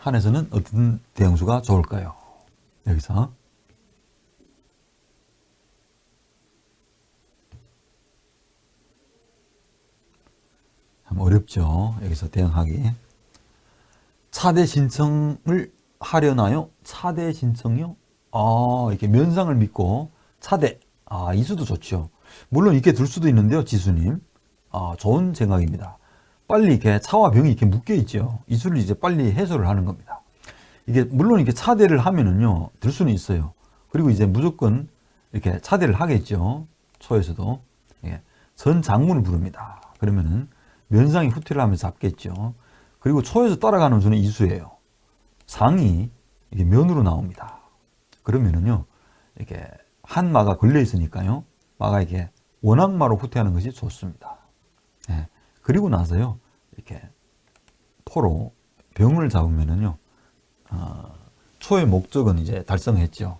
한에서는 어떤 대형수가 좋을까요? 여기서 참 어렵죠. 여기서 대응하기. 차대 신청을 하려나요? 차대 신청이요? 이렇게 면상을 믿고 차대. 이수도 좋죠. 물론 이렇게 둘 수도 있는데요, 지수님. 좋은 생각입니다. 빨리 이렇게 차와 병이 이렇게 묶여 있죠. 이수를 이제 빨리 해소를 하는 겁니다. 이게 물론 이렇게 차대를 하면은요, 들 수는 있어요. 그리고 이제 무조건 이렇게 차대를 하겠죠. 초에서도. 예. 전 장문을 부릅니다. 그러면은 면상이 후퇴를 하면서 잡겠죠. 그리고 초에서 따라가는 수는 이수예요. 상이 이게 면으로 나옵니다. 그러면은요, 이렇게 한 마가 걸려 있으니까요, 마가 이렇게 원악마로 후퇴하는 것이 좋습니다. 예. 그리고 나서요, 이렇게 포로 병을 잡으면은요, 초의 목적은 이제 달성했죠.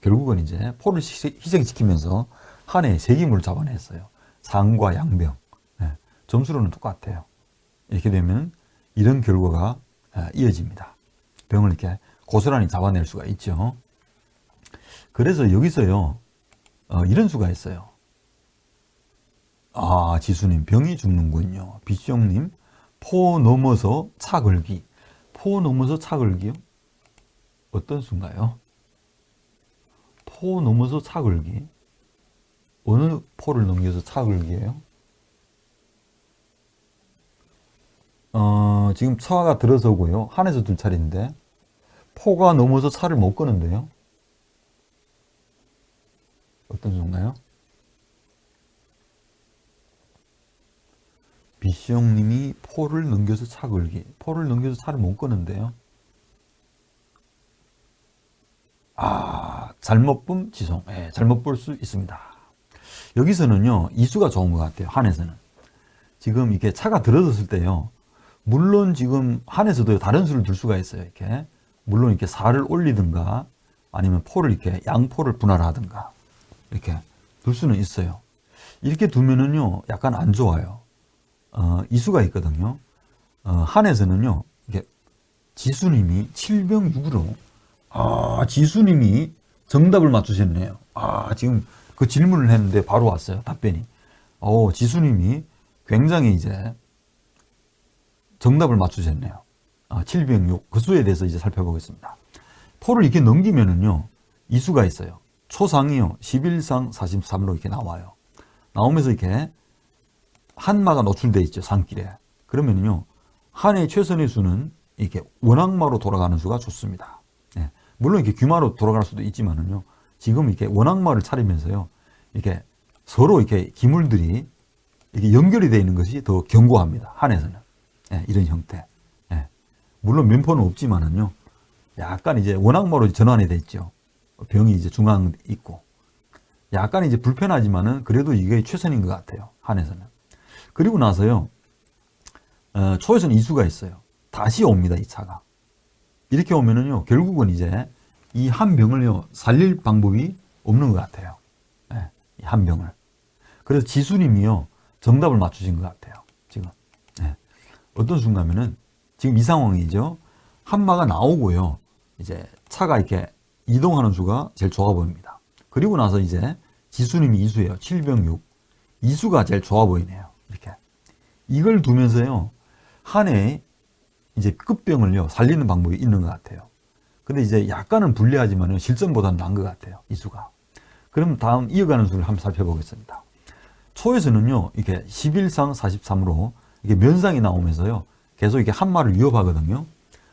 결국은 이제 포를 희생시키면서 한해의 세기물을 잡아냈어요. 상과 양병. 예. 점수로는 똑같아요. 이렇게 되면 이런 결과가 이어집니다. 병을 이렇게 고스란히 잡아낼 수가 있죠. 그래서 여기서요, 이런 수가 있어요. 지수님, 병이 죽는군요. 비숑님, 포 넘어서 차 걸기. 포 넘어서 차 걸기요? 어떤 수인가요? 포 넘어서 차 걸기. 어느 포를 넘겨서 차 걸기예요? 지금 차가 들어서고요. 한에서 둘 차례인데 포가 넘어서 차를 못 끄는데요. 어떤 수인가요? 비숑님이 포를 넘겨서 차 걸기. 포를 넘겨서 차를 못 끄는데요. 잘못 본 지송. 예, 잘못 볼 수 있습니다. 여기서는요, 이수가 좋은 것 같아요. 한에서는. 지금 이렇게 차가 들어섰을 때요, 물론 지금 한에서도 다른 수를 둘 수가 있어요. 이렇게. 물론 이렇게 살을 올리든가 아니면 포를 이렇게 양포를 분할하든가 이렇게 둘 수는 있어요. 이렇게 두면은요, 약간 안 좋아요. 이수가 있거든요. 한에서는요, 이게 지수님이 7병6으로 지수님이 정답을 맞추셨네요. 지금 그 질문을 했는데 바로 왔어요. 답변이. 지수님이 굉장히 이제 정답을 맞추셨네요. 706. 그 수에 대해서 이제 살펴보겠습니다. 포를 이렇게 넘기면은요, 이수가 있어요. 초상이요, 11상 43로 이렇게 나와요. 나오면서 이렇게 한마가 노출되어 있죠, 상길에. 그러면요, 한의 최선의 수는 이렇게 원악마로 돌아가는 수가 좋습니다. 네. 물론 이렇게 귀마로 돌아갈 수도 있지만은요, 지금 이렇게 원악마를 차리면서요, 이렇게 서로 이렇게 기물들이 이렇게 연결이 되어 있는 것이 더 견고합니다. 한에서는. 네, 이런 형태. 네. 물론 면포는 없지만은요, 약간 이제 원악마로 전환이 됐죠. 병이 이제 중앙 있고. 약간 이제 불편하지만은 그래도 이게 최선인 것 같아요. 한에서는. 그리고 나서요, 초에서는 이수가 있어요. 다시 옵니다, 이 차가. 이렇게 오면은요, 결국은 이제 이 한 병을요, 살릴 방법이 없는 것 같아요. 네, 이 한 병을. 그래서 지수님이요, 정답을 맞추신 것 같아요, 지금. 네. 어떤 순간면은, 지금 이 상황이죠. 한마가 나오고요, 이제 차가 이렇게 이동하는 수가 제일 좋아 보입니다. 그리고 나서 이제 지수님이 이수예요. 7병6. 이수가 제일 좋아 보이네요. 이렇게. 이걸 두면서요, 한해 이제 끝병을요, 살리는 방법이 있는 것 같아요. 근데 이제 약간은 불리하지만 실전보다는 나은 것 같아요. 이수가. 그럼 다음 이어가는 수를 한번 살펴보겠습니다. 초에서는요, 이렇게 11상 43으로 이게 면상이 나오면서요, 계속 이게 한마를 위협하거든요.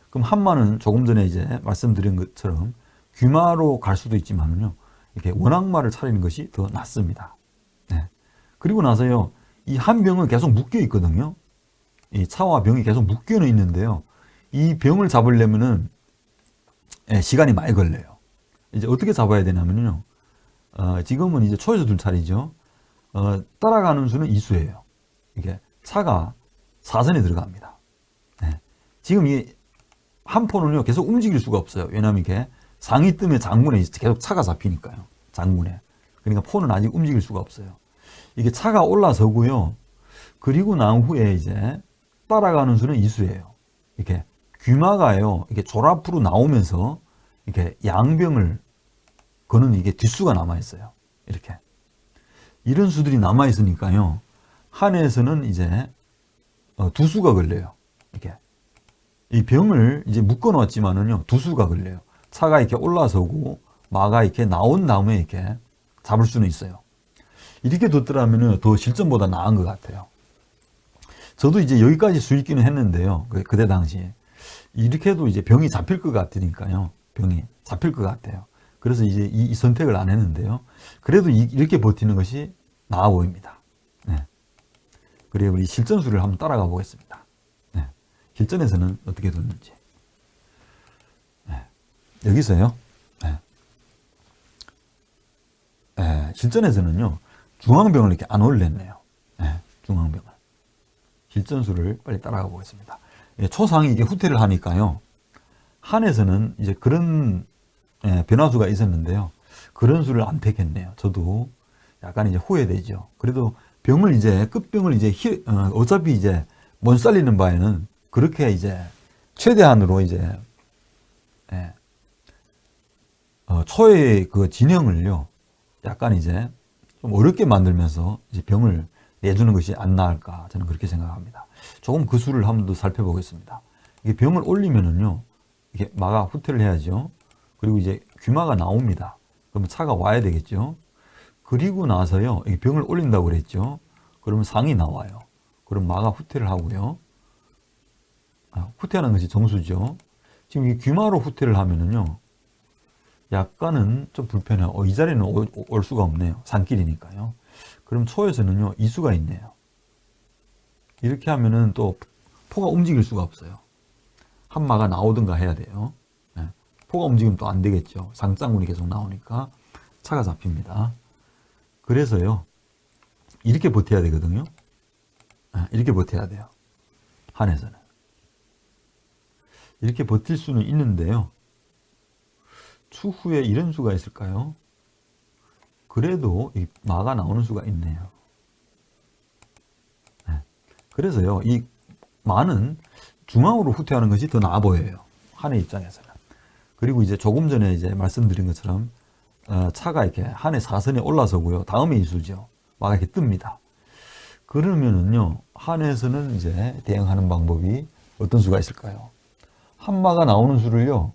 그럼 한마는 조금 전에 이제 말씀드린 것처럼 귀마로 갈 수도 있지만은요, 이렇게 원악마를 차리는 것이 더 낫습니다. 네. 그리고 나서요, 이 한 병은 계속 묶여 있거든요. 이 차와 병이 계속 묶여 있는데요. 이 병을 잡으려면은 시간이 많이 걸려요. 이제 어떻게 잡아야 되냐면요. 지금은 이제 초에서 둘 차례죠. 따라가는 수는 이수예요. 이게 차가 사선에 들어갑니다. 네. 지금 이 한 포는요, 계속 움직일 수가 없어요. 왜냐하면 이게 상이 뜨면 장문에 계속 차가 잡히니까요. 장문에. 그러니까 포는 아직 움직일 수가 없어요. 이게 차가 올라서고요. 그리고 난 후에 이제 따라가는 수는 이수예요. 이렇게 귀마가요, 이게 졸앞으로 나오면서 이렇게 양병을 거는 이게 뒷수가 남아있어요. 이렇게. 이런 수들이 남아있으니까요, 한에서는 이제 두 수가 걸려요. 이렇게. 이 병을 이제 묶어 놓았지만은요, 두 수가 걸려요. 차가 이렇게 올라서고, 마가 이렇게 나온 다음에 이렇게 잡을 수는 있어요. 이렇게 뒀더라면은 더 실전보다 나은 것 같아요. 저도 이제 여기까지 수익기는 했는데요. 그때 당시에. 이렇게 해도 이제 병이 잡힐 것 같으니까요. 병이 잡힐 것 같아요. 그래서 이제 이 선택을 안 했는데요. 그래도 이렇게 버티는 것이 나아 보입니다. 네. 그래요. 우리 실전술을 한번 따라가 보겠습니다. 네. 실전에서는 어떻게 뒀는지. 네. 여기서요. 네. 네. 실전에서는요. 중앙병을 이렇게 안 올렸네요. 네. 중앙병을. 실전술을 빨리 따라가 보겠습니다. 예, 초상이 이게 후퇴를 하니까요. 한에서는 이제 그런 변화수가 있었는데요. 그런 수를 안 택했네요. 저도 약간 이제 후회되죠. 그래도 병을 이제 끝병을 이제 어차피 이제 못 살리는 바에는 그렇게 이제 최대한으로 이제 초의 그 진영을요. 약간 이제 좀 어렵게 만들면서 이제 병을 내주는 것이 안 나을까 저는 그렇게 생각합니다. 조금 그 수를 한 번 더 살펴보겠습니다. 이게 병을 올리면은요, 이게 마가 후퇴를 해야죠. 그리고 이제 귀마가 나옵니다. 그러면 차가 와야 되겠죠. 그리고 나서요, 이게 병을 올린다고 그랬죠. 그러면 상이 나와요. 그럼 마가 후퇴를 하고요. 후퇴하는 것이 정수죠. 지금 이 귀마로 후퇴를 하면은요, 약간은 좀 불편해요. 이 자리는 올 수가 없네요. 산길이니까요. 그럼 초에서는요, 이수가 있네요. 이렇게 하면은 또 포가 움직일 수가 없어요. 한 마가 나오든가 해야 돼요. 네. 포가 움직이면 또 안 되겠죠. 상장군이 계속 나오니까 차가 잡힙니다. 그래서요, 이렇게 버텨야 되거든요. 네. 이렇게 버텨야 돼요. 한에서는. 이렇게 버틸 수는 있는데요. 추후에 이런 수가 있을까요? 그래도 이 마가 나오는 수가 있네요. 네. 그래서요, 이 마는 중앙으로 후퇴하는 것이 더 나아 보여요. 한의 입장에서는. 그리고 이제 조금 전에 이제 말씀드린 것처럼 차가 이렇게 한의 사선에 올라서고요. 다음에 이수죠. 마가 이렇게 뜹니다. 그러면은요, 한에서는 이제 대응하는 방법이 어떤 수가 있을까요? 한 마가 나오는 수를요,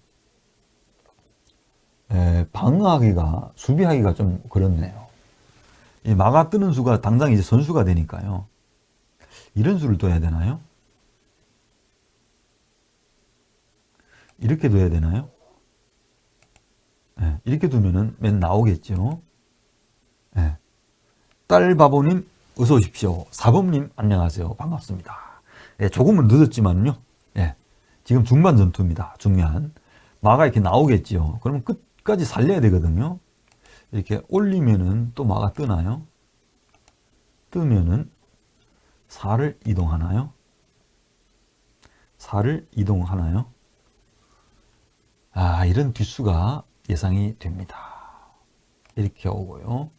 방어하기가, 수비하기가 좀 그렇네요. 이 마가 뜨는 수가 당장 이제 선수가 되니까요. 이런 수를 둬야 되나요? 이렇게 둬야 되나요? 네, 이렇게 두면은 맨 나오겠죠. 네. 딸바보님 어서 오십시오. 사범님 안녕하세요. 반갑습니다. 네, 조금은 늦었지만요. 네, 지금 중반 전투입니다. 중요한. 마가 이렇게 나오겠죠. 그러면 끝까지 살려야 되거든요. 이렇게 올리면은 또 마가 뜨나요? 뜨면은 4를 이동하나요? 4를 이동하나요? 이런 뒷수가 예상이 됩니다. 이렇게 오고요.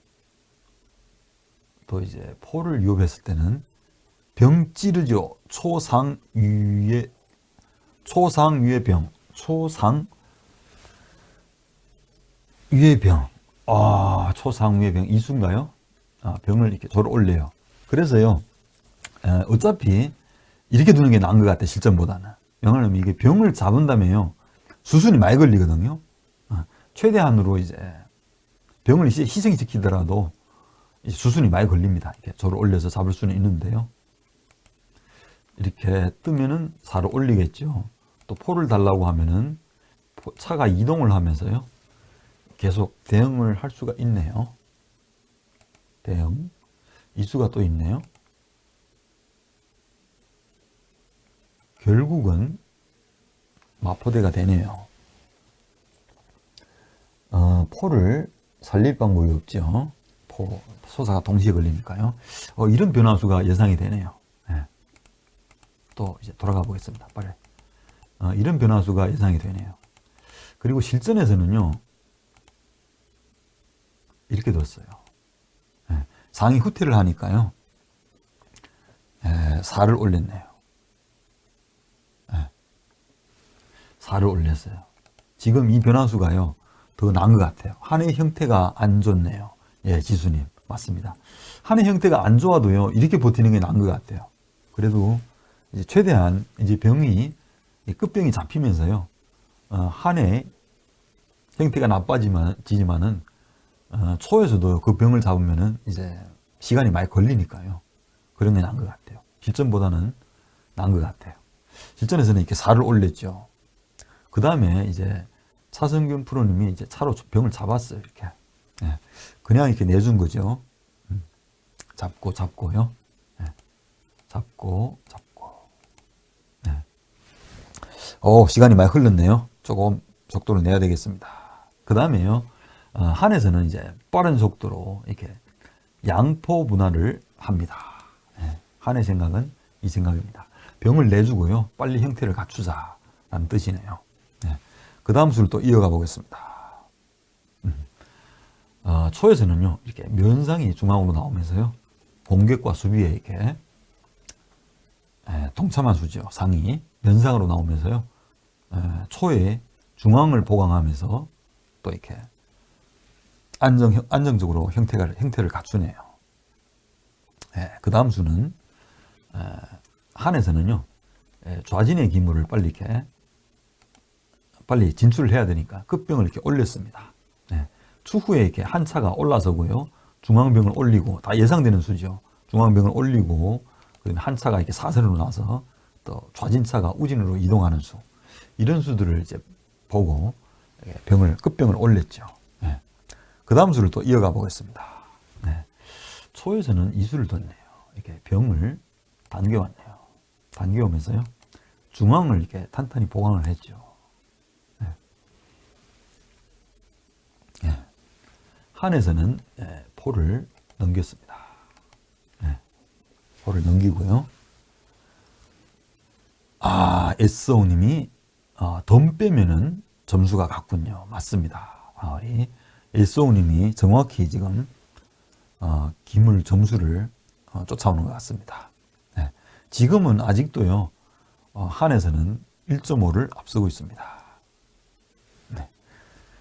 또 이제 포를 유업했을 때는 병 찌르죠. 초상유의 병. 초상유의 병. 초상유의 병. 이수인가요? 병을 이렇게 저를 올려요. 그래서요, 어차피 이렇게 두는 게 나은 것 같아요. 실전보다는. 왜냐하면 이게 병을 잡은다며요. 수순이 많이 걸리거든요. 최대한으로 이제 병을 이제 희생시키더라도 수순이 많이 걸립니다. 이렇게 저를 올려서 잡을 수는 있는데요. 이렇게 뜨면은 4를 올리겠죠. 또 포를 달라고 하면은 차가 이동을 하면서요. 계속 대응을 할 수가 있네요. 대응. 이수가 또 있네요. 결국은 마포대가 되네요. 포를 살릴 방법이 없죠. 소사가 동시에 걸리니까요. 이런 변화수가 예상이 되네요. 네. 또 이제 돌아가 보겠습니다. 빨리. 이런 변화수가 예상이 되네요. 그리고 실전에서는요, 이렇게 뒀어요. 네. 상이 후퇴를 하니까요, 4를 올렸네요. 네. 4를 올렸어요. 지금 이 변화수가요, 더 나은 것 같아요. 한의 형태가 안 좋네요. 예, 지수님. 맞습니다. 한의 형태가 안 좋아도요, 이렇게 버티는 게 나은 것 같아요. 그래도 이제 최대한 이제 병이, 끝병이 잡히면서요, 한의 형태가 나빠지지만은, 초에서도 그 병을 잡으면은 이제 시간이 많이 걸리니까요. 그런 게 나은 것 같아요. 실전보다는 나은 것 같아요. 실전에서는 이렇게 4를 올렸죠. 그 다음에 이제 차성균 프로님이 이제 차로 병을 잡았어요. 이렇게. 예. 그냥 이렇게 내준 거죠. 잡고요. 예. 잡고. 예. 시간이 많이 흘렀네요. 조금 속도를 내야 되겠습니다. 그 다음에요, 한에서는 이제 빠른 속도로 이렇게 양포 분할을 합니다. 예. 한의 생각은 이 생각입니다. 병을 내주고요, 빨리 형태를 갖추자라는 뜻이네요. 예. 그 다음 수를 또 이어가 보겠습니다. 초에서는요, 이렇게 면상이 중앙으로 나오면서요, 공격과 수비에 이렇게 동참한 수죠. 상이 면상으로 나오면서요, 초에 중앙을 보강하면서 또 이렇게 안정적으로 형태를 갖추네요. 그 다음 수는 한에서는요, 좌진의 기물을 빨리 진출을 해야 되니까 끝병을 이렇게 올렸습니다. 추후에 이렇게 한 차가 올라서고요, 중앙병을 올리고, 다 예상되는 수죠. 중앙병을 올리고, 한 차가 이렇게 사선으로 나서 또 좌진차가 우진으로 이동하는 수, 이런 수들을 이제 보고 끝병을 올렸죠. 그 다음 수를 또 이어가 보겠습니다. 초에서는 이 수를 뒀네요. 이렇게 병을 당겨왔네요. 당겨오면서요, 중앙을 이렇게 탄탄히 보강을 했죠. 한에서는 포를 넘겼습니다. 포를 넘기고요. 에스오님이 덤 빼면은 점수가 같군요. 맞습니다. 우리 에스오님이 정확히 지금 기물 점수를 쫓아오는 것 같습니다. 지금은 아직도요, 한에서는 1.5를 앞서고 있습니다.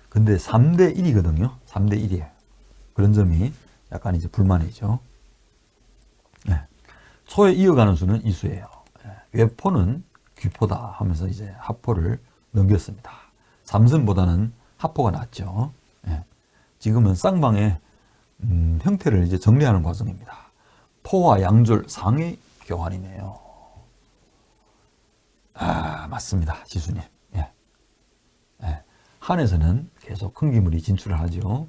근데 3대 1이거든요. 3대 1이에요. 그런 점이 약간 이제 불만이죠. 초에 이어가는 수는 이 수예요. 외포는 귀포다 하면서 이제 하포를 넘겼습니다. 삼선보다는 하포가 낫죠. 지금은 쌍방의 형태를 이제 정리하는 과정입니다. 포와 양졸 상의 교환이네요. 맞습니다. 지수님. 한에서는 계속 큰 기물이 진출을 하죠.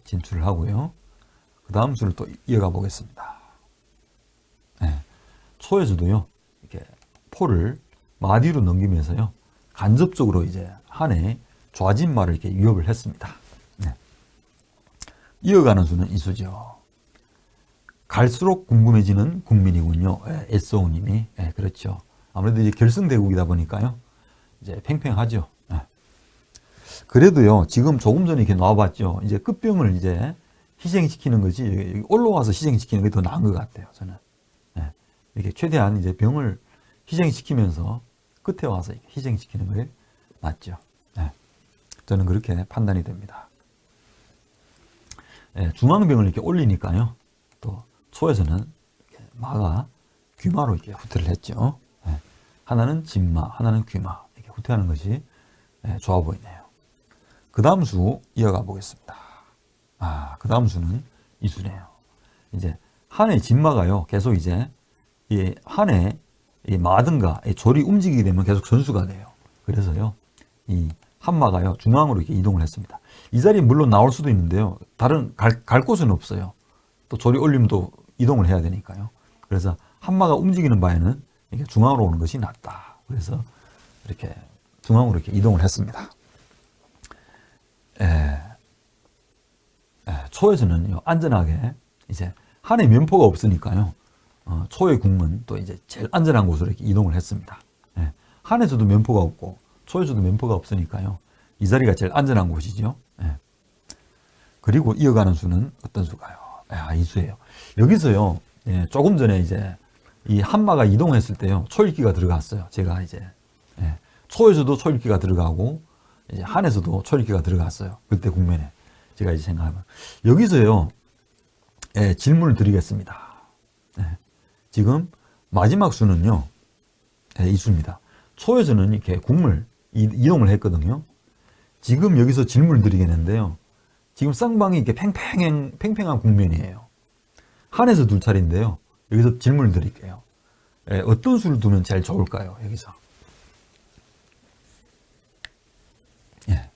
진출을 하고요. 그 다음 수를 또 이어가 보겠습니다. 초에서도요, 이렇게 포를 마디로 넘기면서요, 간접적으로 이제 한의 좌진마를 이렇게 위협을 했습니다. 이어가는 수는 이 수죠. 갈수록 궁금해지는 국민이군요. 에스오님이. 그렇죠. 아무래도 이제 결승대국이다 보니까요, 이제 팽팽하죠. 그래도요, 지금 조금 전에 이렇게 나와봤죠. 이제 끝병을 이제 희생시키는 것이, 올라와서 희생시키는 게 더 나은 것 같아요, 저는. 이렇게 최대한 이제 병을 희생시키면서 끝에 와서 희생시키는 게 낫죠. 저는 그렇게 판단이 됩니다. 중앙병을 이렇게 올리니까요, 또 초에서는 마가 귀마로 이렇게 후퇴를 했죠. 하나는 진마, 하나는 귀마, 이렇게 후퇴하는 것이 좋아 보이네요. 그 다음 수 이어가 보겠습니다. 그 다음 수는 이 수네요. 이제 한의 진마가요, 계속 이제 이 한의 이 마든가 이 졸이 움직이게 되면 계속 전수가 돼요. 그래서요, 이 한마가요, 중앙으로 이렇게 이동을 했습니다. 이 자리에 물론 나올 수도 있는데요, 다른 갈 곳은 없어요. 또 졸이 올리면 또 이동을 해야 되니까요. 그래서 한마가 움직이는 바에는 이렇게 중앙으로 오는 것이 낫다. 그래서 이렇게 중앙으로 이렇게 이동을 했습니다. 초에서는요, 안전하게 이제 한의 면포가 없으니까요, 초의 궁은 또 이제 제일 안전한 곳으로 이렇게 이동을 했습니다. 한에서도 면포가 없고 초에서도 면포가 없으니까요, 이 자리가 제일 안전한 곳이죠. 그리고 이어가는 수는 어떤 수가요? 이 수예요. 여기서요, 조금 전에 이제 이 한마가 이동했을 때요, 초읽기가 들어갔어요. 제가 이제 초에서도 초읽기가 들어가고 이제 한에서도 초읽기가 들어갔어요. 그때 국면에 제가 이제 생각하면 여기서요 질문을 드리겠습니다. 지금 마지막 수는요 이수입니다. 초에서는 이렇게 국물 이동을 했거든요. 지금 여기서 질문을 드리겠는데요. 지금 쌍방이 이렇게 팽팽한 국면이에요. 한에서 둘 차례인데요. 여기서 질문을 드릴게요. 어떤 수를 두면 제일 좋을까요? 여기서. 예.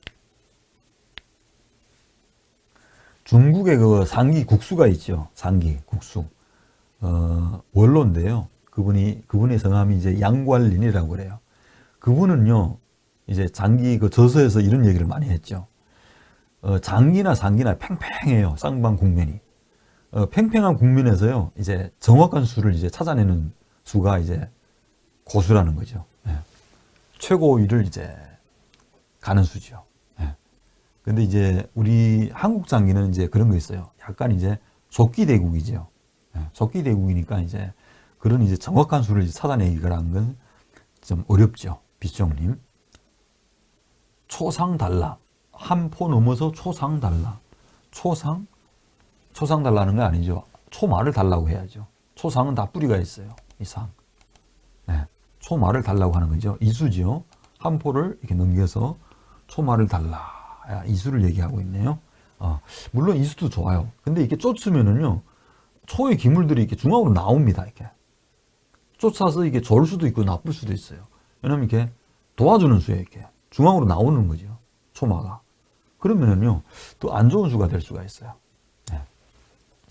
중국의 그 상기 국수가 있죠. 상기 국수. 원로인데요. 그분의 성함이 이제 양관린이라고 그래요. 그분은요, 이제 장기 그 저서에서 이런 얘기를 많이 했죠. 장기나 상기나 팽팽해요. 쌍방 국면이. 팽팽한 국면에서요, 이제 정확한 수를 이제 찾아내는 수가 이제 고수라는 거죠. 예. 최고위를 이제 가는 수죠. 예. 근데 이제 우리 한국 장기는 이제 그런 거 있어요. 약간 이제 조끼대국이죠. 예. 조끼대국이니까 이제 그런 이제 정확한 수를 이제 찾아내기라는 건 좀 어렵죠. 비숑님. 초상 달라. 한 포 넘어서 초상 달라. 초상 달라는 거 아니죠. 초말을 달라고 해야죠. 초상은 다 뿌리가 있어요. 이상. 네. 초말을 달라고 하는 거죠. 이수죠. 한 포를 이렇게 넘겨서 초말을 달라. 이수를 얘기하고 있네요. 물론 이수도 좋아요. 근데 이렇게 쫓으면은요, 초의 기물들이 이렇게 중앙으로 나옵니다. 이렇게. 쫓아서 이게 좋을 수도 있고 나쁠 수도 있어요. 왜냐면 이렇게 도와주는 수에 이렇게 중앙으로 나오는 거죠. 초마가. 그러면은요, 또 안 좋은 수가 될 수가 있어요. 네.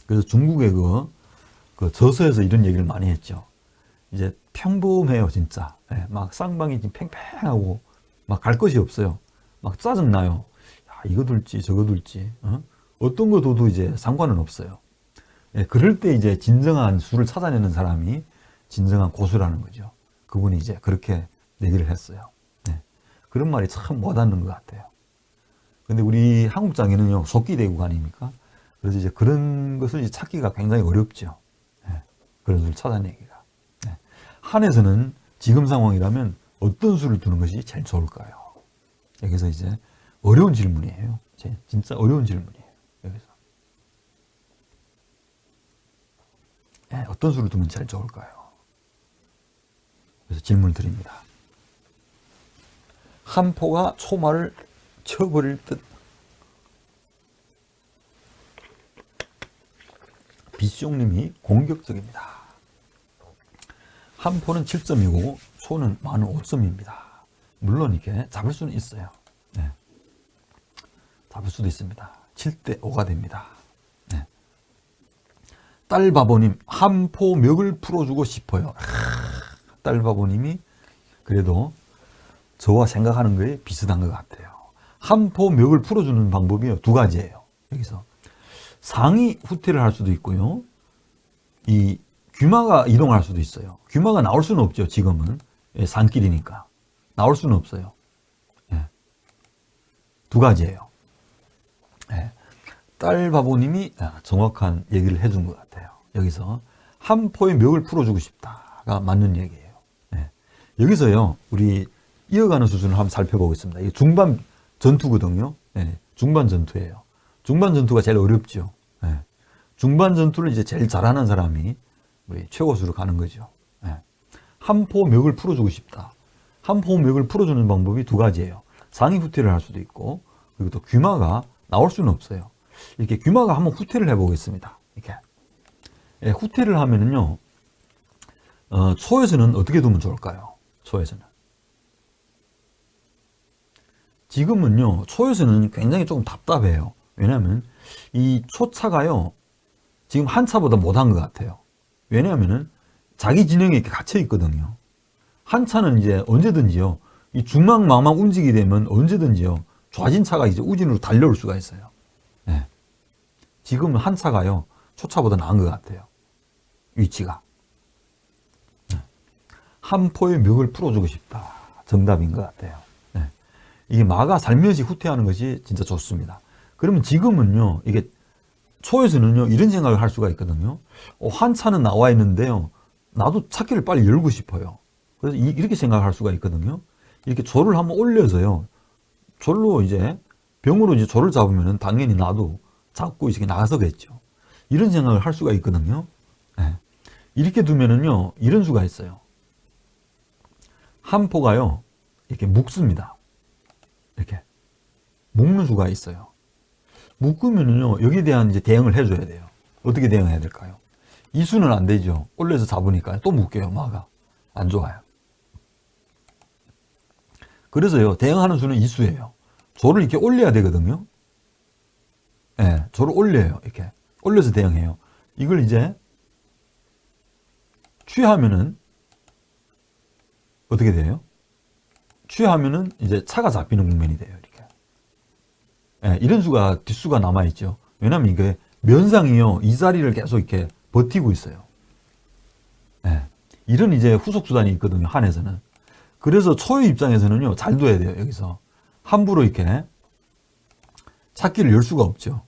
그래서 중국의 그 저서에서 이런 얘기를 많이 했죠. 이제 평범해요, 진짜. 네. 막 쌍방이 지금 팽팽하고 막 갈 것이 없어요. 막 짜증나요. 야, 이거 둘지 저거 둘지. 어떤 거 둬도 이제 상관은 없어요. 네. 그럴 때 이제 진정한 수를 찾아내는 사람이 진정한 고수라는 거죠. 그분이 이제 그렇게 얘기를 했어요. 네. 그런 말이 참 와닿는 것 같아요. 근데 우리 한국 장에는요, 속기대국 아닙니까? 그래서 이제 그런 것을 이제 찾기가 굉장히 어렵죠. 네. 그런 수를 찾아내기가. 네. 한에서는 지금 상황이라면 어떤 수를 두는 것이 제일 좋을까요? 여기서 이제 어려운 질문이에요. 진짜 어려운 질문이에요. 여기서. 네. 어떤 수를 두면 제일 좋을까요? 그래서 질문을 드립니다. 한 포가 초말을 쳐버릴 듯. 비숑님이 공격적입니다. 한 포는 7점이고 초는 많은 5점입니다. 물론 이렇게 잡을 수는 있어요. 네. 잡을 수도 있습니다. 7대 5가 됩니다. 네. 딸바보님, 한 포 멱을 풀어주고 싶어요. 딸바보님이 그래도 저와 생각하는 거에 비슷한 것 같아요. 한 포 멱을 풀어주는 방법이 두 가지예요. 여기서 상이 후퇴를 할 수도 있고요. 이 귀마가 이동할 수도 있어요. 귀마가 나올 수는 없죠. 지금은 산길이니까 나올 수는 없어요. 예. 두 가지예요. 예. 딸바보님이 정확한 얘기를 해준 것 같아요. 여기서 한 포의 멱을 풀어주고 싶다가 맞는 얘기예요. 예. 여기서요, 우리 이어가는 수준을 한번 살펴보겠습니다. 이게 중반 전투거든요. 예. 중반 전투예요. 중반 전투가 제일 어렵죠. 예. 중반 전투를 이제 제일 잘하는 사람이 우리 최고수로 가는 거죠. 예. 한 포 멱을 풀어주고 싶다. 한 포 멱을 풀어주는 방법이 두 가지예요. 상위 후퇴를 할 수도 있고, 그리고 또 귀마가 나올 수는 없어요. 이렇게 귀마가 한번 후퇴를 해보겠습니다. 이렇게. 예, 후퇴를 하면은요, 초에서는 어떻게 두면 좋을까요? 초에서는. 지금은요, 초에서는 굉장히 조금 답답해요. 왜냐하면 이 초차가요, 지금 한 차보다 못한 것 같아요. 왜냐하면은 자기 진영에 이렇게 갇혀 있거든요. 한 차는 이제 언제든지요, 이 중망망망 움직이게 되면 언제든지요, 좌진차가 이제 우진으로 달려올 수가 있어요. 네. 지금 한 차가요, 초차보다 나은 것 같아요. 위치가. 네. 한 포의 멱을 풀어주고 싶다. 정답인 것 같아요. 네. 이게 마가 살며시 후퇴하는 것이 진짜 좋습니다. 그러면 지금은요, 이게 초에서는요, 이런 생각을 할 수가 있거든요. 한 차는 나와 있는데요, 나도 차키를 빨리 열고 싶어요. 그래서 이렇게 생각할 수가 있거든요. 이렇게 조를 한번 올려서요. 졸로 이제 병으로 이제 조를 잡으면은 당연히 나도 잡고 이렇게 나서겠죠. 이런 생각을 할 수가 있거든요. 네. 이렇게 두면은요, 이런 수가 있어요. 한 포가요, 이렇게 묶습니다. 이렇게. 묶는 수가 있어요. 묶으면은요, 여기에 대한 이제 대응을 해줘야 돼요. 어떻게 대응해야 될까요? 이 수는 안 되죠. 올려서 잡으니까 또 묶여요, 마가. 안 좋아요. 그래서요, 대응하는 수는 이 수예요. 조를 이렇게 올려야 되거든요. 예, 네, 조를 올려요. 이렇게. 올려서 대응해요. 이걸 이제 취하면은 어떻게 돼요? 취하면은 이제 차가 잡히는 국면이 돼요. 이렇게. 예, 이런 수가 뒷수가 남아있죠. 왜냐면 이게 면상이요, 이 자리를 계속 이렇게 버티고 있어요. 예, 이런 이제 후속 수단이 있거든요. 한에서는. 그래서 초의 입장에서는요, 잘 둬야 돼요. 여기서 함부로 이렇게 찾기를 열 수가 없죠.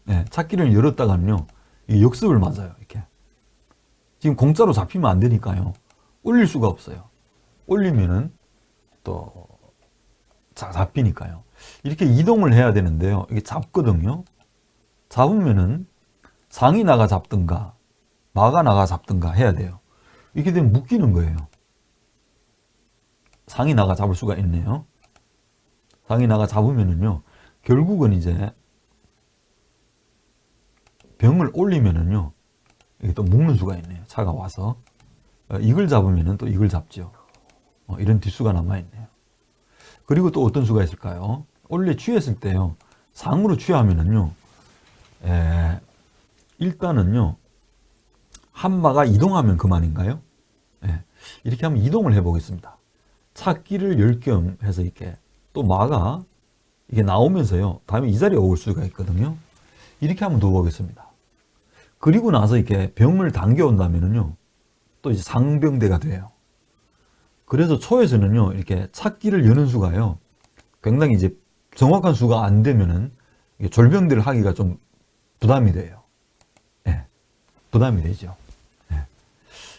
예, 찾기를 열었다가는요, 이 역습을 맞아요. 이렇게. 지금 공짜로 잡히면 안 되니까요. 올릴 수가 없어요. 올리면은 또 잡히니까요. 이렇게 이동을 해야 되는데요. 이게 잡거든요. 잡으면은 상이 나가 잡든가 마가 나가 잡든가 해야 돼요. 이렇게 되면 묶이는 거예요. 상이 나가 잡을 수가 있네요. 상이 나가 잡으면은요, 결국은 이제 병을 올리면은요, 이게 또 묶는 수가 있네요. 차가 와서. 이걸 잡으면은 또 이걸 잡죠. 이런 뒷수가 남아있네요. 그리고 또 어떤 수가 있을까요? 원래 취했을 때요, 상으로 취하면은요, 일단은요, 한마가 이동하면 그만인가요? 이렇게 한번 이동을 해보겠습니다. 찾기를 열 겸 해서 이렇게 또 마가 이게 나오면서요, 다음에 이 자리에 올 수가 있거든요. 이렇게 한번 둬보겠습니다. 그리고 나서 이렇게 병을 당겨온다면은요, 또 이제 상병대가 돼요. 그래서 초에서는요, 이렇게 찾기를 여는 수가요, 굉장히 이제 정확한 수가 안 되면은 졸병대를 하기가 좀 부담이 돼요. 예, 부담이 되죠. 예.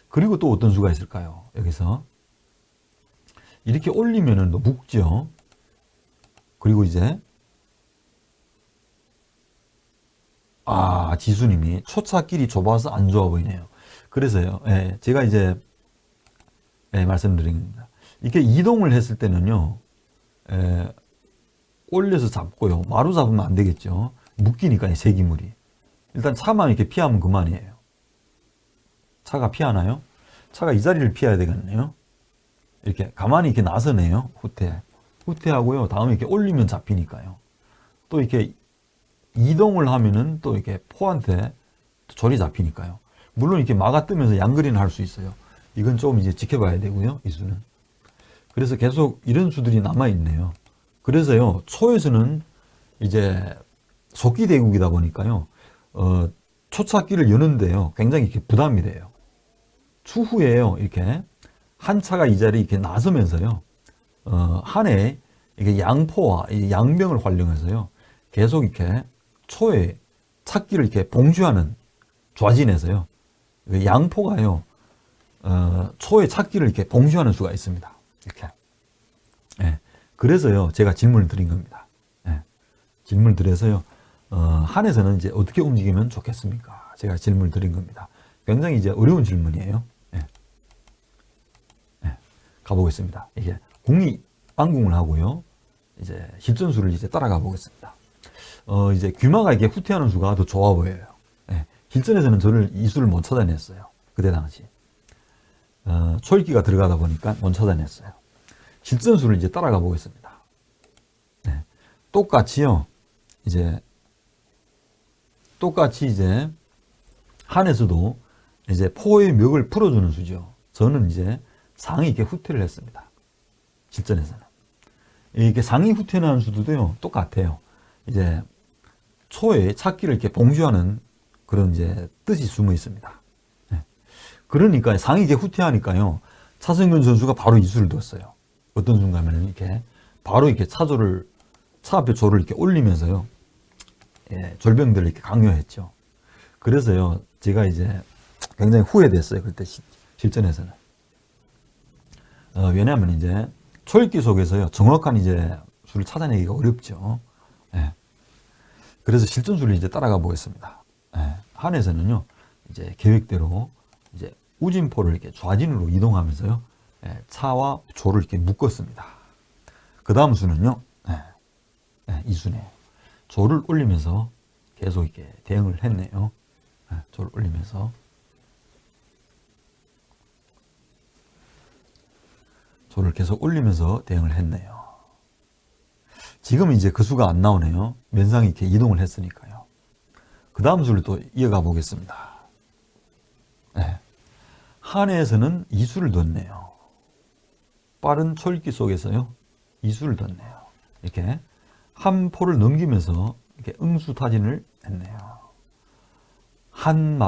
그리고 또 어떤 수가 있을까요? 여기서 이렇게 올리면은 또 묶죠. 그리고 이제 지수님이 초차길이 좁아서 안 좋아 보이네요. 그래서요, 예, 제가 이제 말씀드린 겁니다. 이렇게 이동을 했을 때는요, 올려서 잡고요, 마루 잡으면 안 되겠죠. 묶이니까 세기물이. 일단 차만 이렇게 피하면 그만이에요. 차가 피하나요? 차가 이 자리를 피해야 되겠네요. 이렇게 가만히 이렇게 나서네요. 후퇴하고요. 다음에 이렇게 올리면 잡히니까요. 또 이렇게 이동을 하면은 또 이렇게 포한테 절이 잡히니까요. 물론 이렇게 막아 뜨면서 양거리는 할 수 있어요. 이건 좀 이제 지켜봐야 되고요. 이 수는. 그래서 계속 이런 수들이 남아있네요. 그래서요, 초에서는 이제 속기대국이다 보니까요, 초찾기를 여는데요, 굉장히 이렇게 부담이 돼요. 추후에요, 이렇게 한 차가 이 자리에 이렇게 나서면서요, 한해 이게 양포와 양병을 활용해서요, 계속 이렇게 초에 찾기를 이렇게 봉쇄하는 좌진에서요, 양포가요, 초의 찾기를 이렇게 봉쇄하는 수가 있습니다. 이렇게. 예. 그래서요, 제가 질문을 드린 겁니다. 예. 질문을 드려서요, 한에서는 이제 어떻게 움직이면 좋겠습니까? 제가 질문을 드린 겁니다. 굉장히 이제 어려운 질문이에요. 예. 예. 가보겠습니다. 이게 궁리방궁을 하고요, 이제 실전수를 이제 따라가 보겠습니다. 이제 귀마가 이게 후퇴하는 수가 더 좋아 보여요. 예. 실전에서는 저를 이 수를 못 찾아냈어요. 그때 당시. 초읽기가 들어가다 보니까 못 찾아냈어요. 실전수를 이제 따라가 보겠습니다. 네. 똑같이 이제 한에서도 이제 포의 멱을 풀어주는 수죠. 저는 이제 상이 이렇게 후퇴를 했습니다. 실전에서는. 이게 상이 후퇴하는 수도요, 똑같아요. 이제 초의 찾기를 이렇게 봉쇄하는 그런 이제 뜻이 숨어 있습니다. 네. 그러니까 상이 이게 후퇴하니까요, 차승균 선수가 바로 이수를 뒀어요. 어떤 순간에는 이렇게 바로 이렇게 차 앞에 조를 이렇게 올리면서요, 예, 졸병들을 이렇게 강요했죠. 그래서요, 제가 이제 굉장히 후회됐어요. 그때 실전에서는. 왜냐하면 이제 초읽기 속에서요, 정확한 이제 수를 찾아내기가 어렵죠. 예. 그래서 실전술을 이제 따라가 보겠습니다. 예. 한에서는요, 이제 계획대로 이제 우진포를 이렇게 좌진으로 이동하면서요, 예, 차와 조를 이렇게 묶었습니다. 그 다음 수는요, 예, 예, 이 수네요. 조를 올리면서 계속 이렇게 대응을 했네요. 예, 조를 올리면서. 조를 계속 올리면서 대응을 했네요. 지금 이제 그 수가 안 나오네요. 면상이 이렇게 이동을 했으니까요. 그 다음 수를 또 이어가 보겠습니다. 네. 한에서는 이 수를 뒀네요. 빠른 초읽기 속에서요, 이 수를 뒀네요. 이렇게 한 포를 넘기면서 이렇게 응수타진을 했네요. 한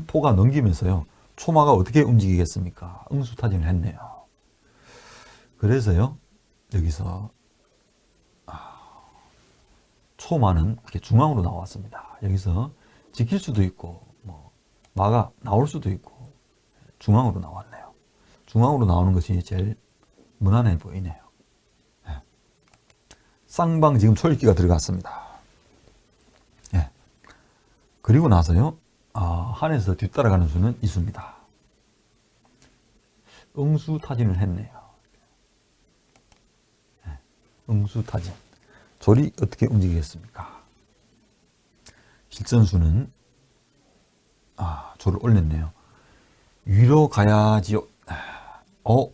포가 넘기면서요, 초마가 어떻게 움직이겠습니까? 응수타진을 했네요. 그래서요, 여기서 초마는 이렇게 중앙으로 나왔습니다. 여기서 지킬 수도 있고, 뭐 마가 나올 수도 있고, 중앙으로 나왔네요. 중앙으로 나오는 것이 제일 무난해 보이네요. 네. 쌍방 지금 초읽기가 들어갔습니다. 네. 그리고 나서요, 한에서 뒤따라가는 수는 이 수입니다. 응수타진을 했네요. 네. 응수타진. 조리 어떻게 움직이겠습니까? 실전수는 조를 올렸네요. 위로 가야지요.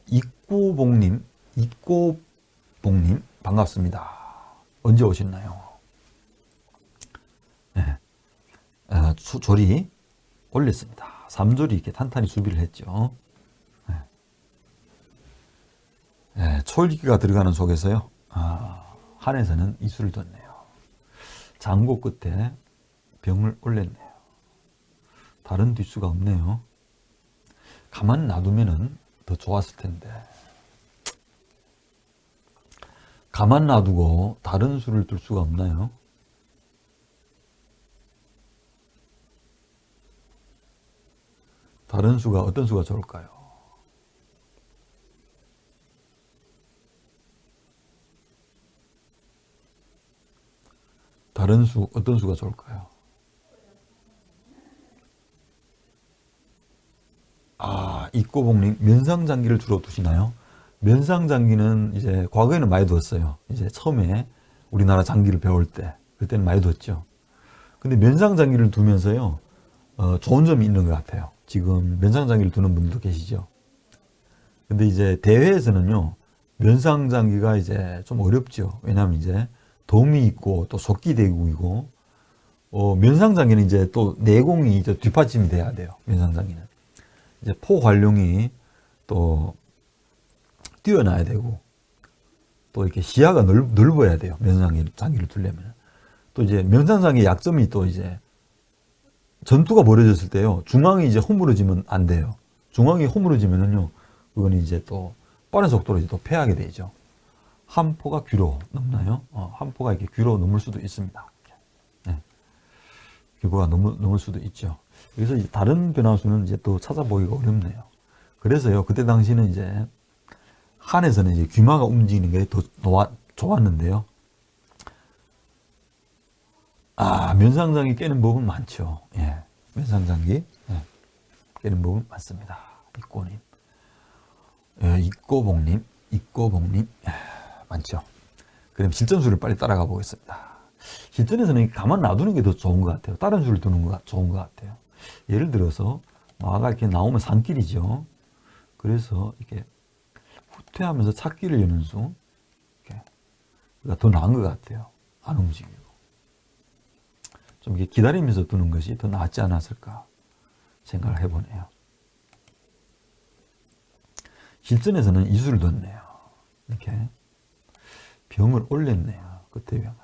익고봉님 반갑습니다. 언제 오셨나요? 네. 조리 올렸습니다. 3조리 이렇게 탄탄히 수비를 했죠. 네. 네, 초읽기가 들어가는 속에서요, 한에서는 이 수를 뒀네요. 장고 끝에 병을 올렸네요. 다른 뒷수가 없네요. 가만 놔두면은 더 좋았을 텐데. 가만 놔두고 다른 수를 둘 수가 없나요? 다른 수가 어떤 수가 좋을까요? 다른 수 어떤 수가 좋을까요? 익고봉님 면상장기를 주로 두시나요? 면상장기는 이제 과거에는 많이 두었어요. 이제 처음에 우리나라 장기를 배울 때, 그때는 많이 두었죠. 근데 면상장기를 두면서요, 좋은 점이 있는 것 같아요. 지금 면상장기를 두는 분들도 계시죠. 근데 이제 대회에서는요, 면상장기가 이제 좀 어렵죠. 왜냐하면 이제 돔이 있고 또 속기대국이고, 면상장기는 이제 또 내공이 이제 뒷받침이 돼야 돼요. 면상장기는. 이제 포 활용이 또 뛰어나야 되고, 또 이렇게 시야가 넓어야 돼요. 면상장기를 두려면. 또 이제 면상장기의 약점이 또 이제 전투가 벌어졌을 때요, 중앙이 이제 허물어지면 안 돼요. 중앙이 허물어지면은요, 그건 이제 또 빠른 속도로 이제 또 패하게 되죠. 한 포가 귀로 넘나요? 한 포가 이렇게 귀로 넘을 수도 있습니다. 네. 귀가 넘을 수도 있죠. 그래서 이제 다른 변화수는 이제 또 찾아보기가 어렵네요. 그래서요, 그때 당시는 이제 한에서는 이제 귀마가 움직이는 게 더 좋았는데요. 면상장기 깨는 법은 많죠. 예. 면상장기 깨는 법은 많습니다. 익고님. 예, 익고봉님. 많죠. 그럼 실전수를 빨리 따라가 보겠습니다. 실전에서는 가만 놔두는 게 더 좋은 것 같아요. 다른 수를 두는 게 좋은 것 같아요. 예를 들어서 마가 이렇게 나오면 산길이죠. 그래서 이렇게 후퇴하면서 찾기를 여는 수, 이렇게 더 나은 것 같아요. 안 움직이고 좀 이렇게 기다리면서 두는 것이 더 낫지 않았을까 생각을 해보네요. 실전에서는 이수를 뒀네요. 이렇게 병을 올렸네요. 끝에 병을.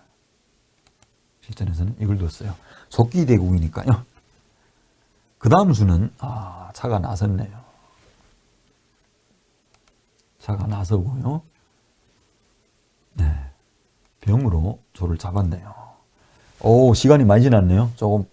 실전에서는 이걸 뒀어요. 속기대국이니까요. 그 다음 수는 차가 나섰네요. 차가 나서고요. 네, 병으로 조를 잡았네요. 오, 시간이 많이 지났네요. 조금